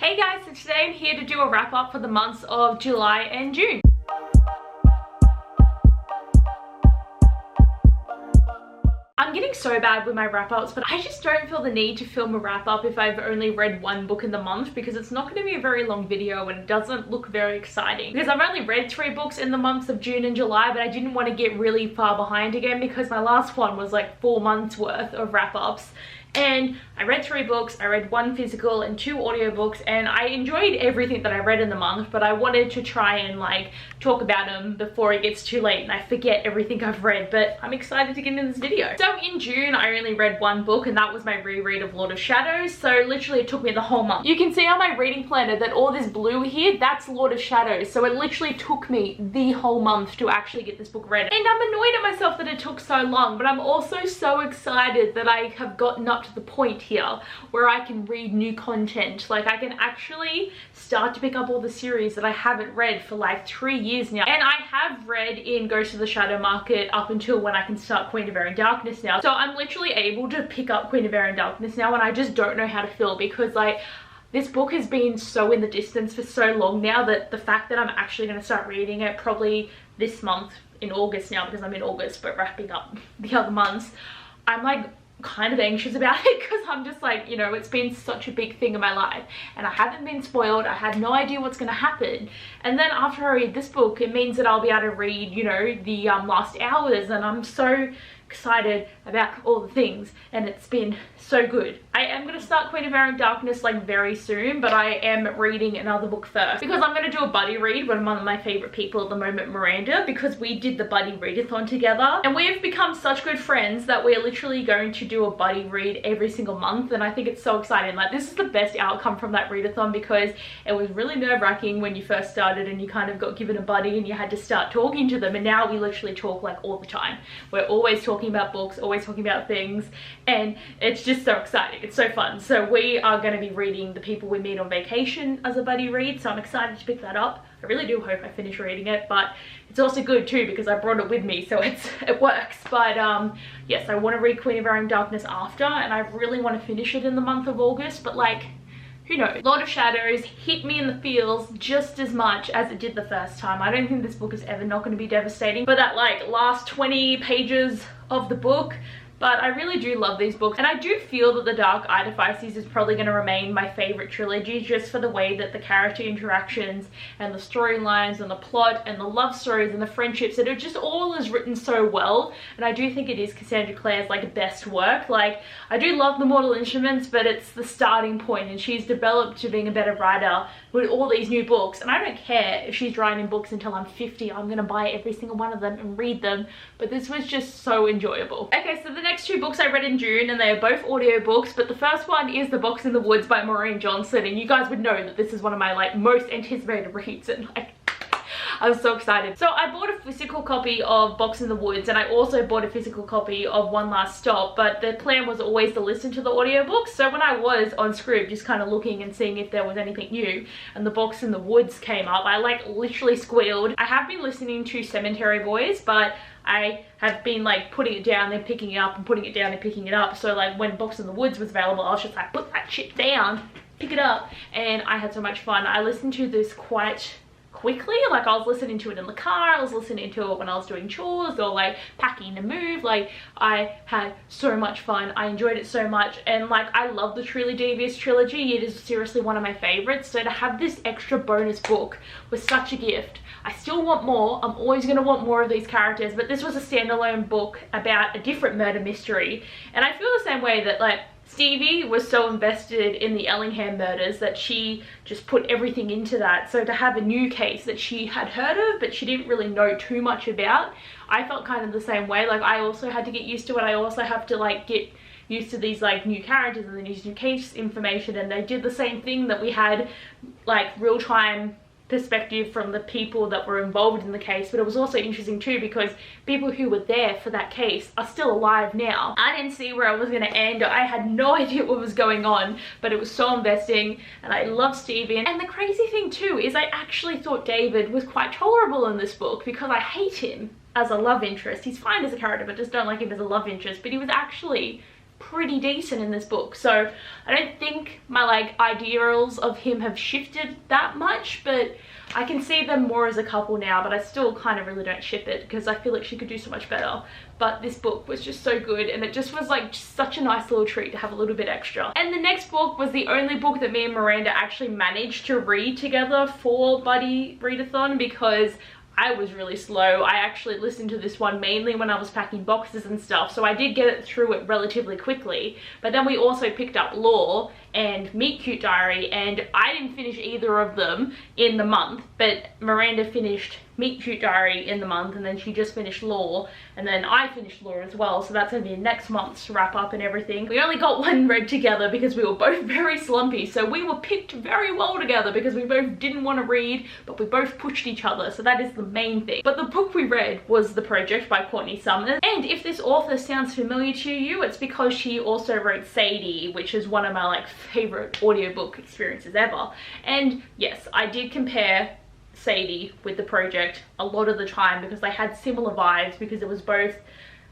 Hey guys, so today I'm here to do a wrap up for the months of July and June. I'm getting so bad with my wrap-ups, but I just don't feel the need to film a wrap-up if I've only read one book in the month, because it's not going to be a very long video and it doesn't look very exciting. Because I've only read 3 books in the months of June and July, but I didn't want to get really far behind again because my last one was like 4 months worth of wrap-ups. And I read 3 books, I read 1 physical and 2 audiobooks, and I enjoyed everything that I read in the month, but I wanted to try and like talk about them before it gets too late and I forget everything I've read. But I'm excited to get into this video. So in June I only read 1 book, and that was my reread of Lord of Shadows. So literally it took me the whole month. You can see on my reading planner that all this blue here, that's Lord of Shadows. So it literally took me the whole month to actually get this book read. And I'm annoyed at myself that it took so long, but I'm also so excited that I have gotten up to the point here where I can read new content. Like I can actually start to pick up all the series that I haven't read for like 3 years now. And I have read in Ghost of the Shadow Market up until when I can start Queen of Air and Darkness now. So I'm literally able to pick up Queen of Air and Darkness now, and I just don't know how to feel because like this book has been so in the distance for so long now that the fact that I'm actually going to start reading it probably this month in August now, because I'm in August but wrapping up the other months, I'm like kind of anxious about it because I'm just like, you know, it's been such a big thing in my life and I haven't been spoiled. I had no idea what's going to happen, and then after I read this book it means that I'll be able to read, you know, the last hours, and I'm so excited about all the things, and it's been so good. I am going to start Queen of Air and Darkness like very soon, but I am reading another book first because I'm going to do a buddy read with one of my favorite people at the moment, Miranda, because we did the buddy readathon together and we've become such good friends that we're literally going to do a buddy read every single month. And I think it's so exciting. Like this is the best outcome from that readathon because it was really nerve-wracking when you first started and you kind of got given a buddy and you had to start talking to them, and now we literally talk like all the time. We're always talking about books, always talking about things, and it's just so exciting. It's so fun. So we are going to be reading The People We Meet on Vacation as a buddy read, so I'm excited to pick that up. I really do hope I finish reading it, but it's also good too because I brought it with me, so it works. But yes, I want to read Queen of Air and Darkness after, and I really want to finish it in the month of August, but like, who knows? Lord of Shadows hit me in the feels just as much as it did the first time. I don't think this book is ever not going to be devastating, but that like last 20 pages of the book. But I really do love these books, and I do feel that The Dark Artifices is probably going to remain my favorite trilogy just for the way that the character interactions and the storylines and the plot and the love stories and the friendships, that it just all is written so well. And I do think it is Cassandra Clare's like best work. Like I do love The Mortal Instruments, but it's the starting point, and she's developed to being a better writer with all these new books. And I don't care if she's writing books until I'm 50. I'm going to buy every single one of them and read them. But this was just so enjoyable. Okay, so the next 2 books I read in June, and they are both audiobooks, but the first one is The Box in the Woods by Maureen Johnson, and you guys would know that this is one of my like most anticipated reads, and like I was so excited. So I bought a physical copy of Box in the Woods, and I also bought a physical copy of One Last Stop, but the plan was always to listen to the audiobooks. So when I was on Scribd just kind of looking and seeing if there was anything new, and The Box in the Woods came up, I like literally squealed. I have been listening to Cemetery Boys, but I have been like putting it down and picking it up and putting it down and picking it up. So like when Box in the Woods was available, I was just like, put that shit down, pick it up, and I had so much fun. I listened to this quite quickly. Like I was listening to it in the car, I was listening to it when I was doing chores or like packing to move. Like I had so much fun. I enjoyed it so much, and like I love the Truly Devious trilogy. It is seriously one of my favorites, so to have this extra bonus book was such a gift. I still want more. I'm always going to want more of these characters, but this was a standalone book about a different murder mystery, and I feel the same way that like Stevie was so invested in the Ellingham murders that she just put everything into that. So to have a new case that she had heard of but she didn't really know too much about, I felt kind of the same way. Like I also had to get used to it. I also have to like get used to these like new characters and then these new case information, and they did the same thing, that we had like real-time perspective from the people that were involved in the case. But it was also interesting too because people who were there for that case are still alive now. I didn't see where I was going to end. I had no idea what was going on, but it was so investing, and I love Stevie. And the crazy thing too is I actually thought David was quite tolerable in this book because I hate him as a love interest. He's fine as a character, but just don't like him as a love interest. But he was actually pretty decent in this book. So I don't think my like ideals of him have shifted that much, but I can see them more as a couple now, but I still kind of really don't ship it because I feel like she could do so much better. But this book was just so good, and it just was like such a nice little treat to have a little bit extra. And the next book was the only book that me and Miranda actually managed to read together for Buddy Readathon, because I was really slow. I actually listened to this one mainly when I was packing boxes and stuff, so I did get it through it relatively quickly. But then we also picked up Law and Meet Cute Diary, and I didn't finish either of them in the month, but Miranda finished Meet Cute Diary in the month, and then she just finished Law, and then I finished Law as well, so that's going to be next month's wrap up and everything. We only got one read together because we were both very slumpy, so we were picked very well together because we both didn't want to read, but we both pushed each other, so that is the main thing. But the book we read was The Project by Courtney Summers, and if this author sounds familiar to you, it's because she also wrote Sadie, which is one of my like favorite audiobook experiences ever. And yes, I did compare Sadie with The Project a lot of the time because they had similar vibes, because it was both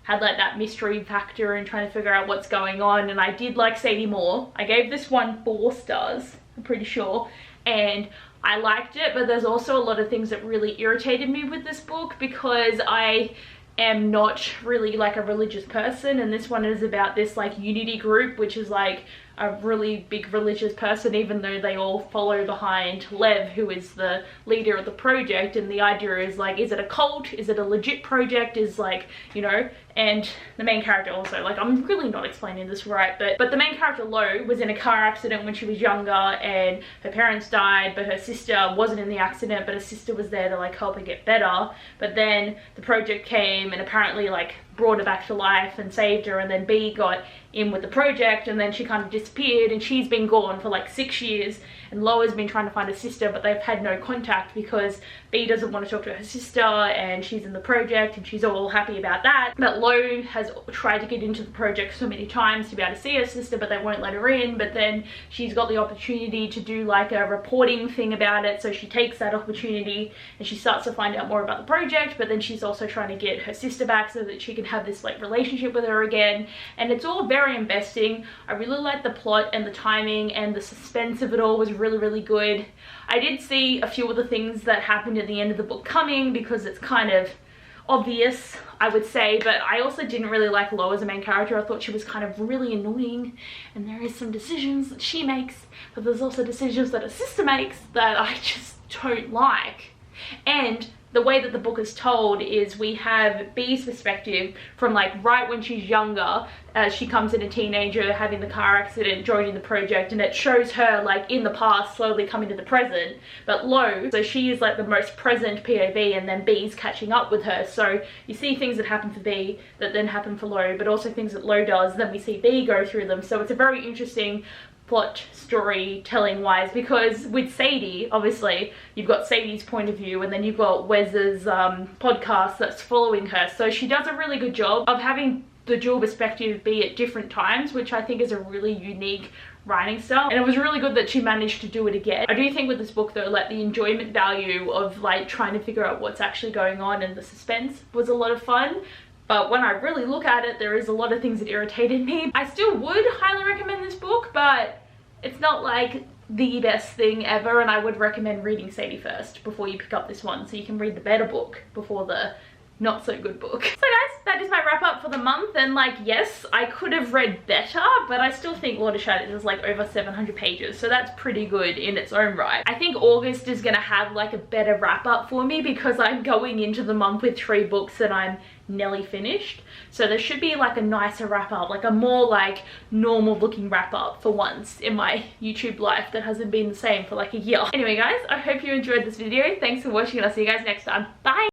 had like that mystery factor and trying to figure out what's going on, and I did like Sadie more. I gave this one 4 stars, I'm pretty sure, and I liked it, but there's also a lot of things that really irritated me with this book because I am not really like a religious person, and this one is about this like unity group, which is like a really big religious person, even though they all follow behind Lev, who is the leader of the project. And the idea is like, is it a cult? Is it a legit project? Is like, you know, and the main character also, like, I'm really not explaining this right, but the main character Lo was in a car accident when she was younger, and her parents died, but her sister wasn't in the accident, but her sister was there to like help her get better. But then the project came and apparently like brought her back to life and saved her, and then B got in with the project, and then she kind of disappeared, and she's been gone for like 6 years, and Lo has been trying to find her sister, but they've had no contact because B doesn't want to talk to her sister, and she's in the project and she's all happy about that. But Lo has tried to get into the project so many times to be able to see her sister, but they won't let her in. But then she's got the opportunity to do like a reporting thing about it, so she takes that opportunity and she starts to find out more about the project. But then she's also trying to get her sister back so that she can have this like relationship with her again, and it's all very investing. I really like the plot, and the timing and the suspense of it all was really good. I did see a few of the things that happened at the end of the book coming because it's kind of obvious, I would say, but I also didn't really like Lo as a main character. I thought she was kind of really annoying, and there is some decisions that she makes, but there's also decisions that her sister makes that I just don't like. And the way that the book is told is we have B's perspective from like right when she's younger, as she comes in a teenager, having the car accident, joining the project, and it shows her like in the past slowly coming to the present. But Lo, so she is like the most present POV, and then B's catching up with her, so you see things that happen for B that then happen for Lo, but also things that Lo does, then we see B go through them. So it's a very interesting plot storytelling wise, because with Sadie, obviously you've got Sadie's point of view, and then you've got Wes's podcast that's following her, so she does a really good job of having the dual perspective be at different times, which I think is a really unique writing style, and it was really good that she managed to do it again. I do think with this book though, like the enjoyment value of like trying to figure out what's actually going on and the suspense was a lot of fun. But when I really look at it, there is a lot of things that irritated me. I still would highly recommend this book, but it's not like the best thing ever, and I would recommend reading Sadie first before you pick up this one, so you can read the better book before the not so good book. So guys, that is my wrap up for the month, and like, yes, I could have read better, but I still think Lord of Shadows is like over 700 pages, so that's pretty good in its own right. I think August is gonna have like a better wrap up for me because I'm going into the month with 3 books that I'm nearly finished, so there should be like a nicer wrap up, like a more like normal looking wrap up for once in my YouTube life that hasn't been the same for like a year. Anyway guys, I hope you enjoyed this video. Thanks for watching, and I'll see you guys next time. Bye.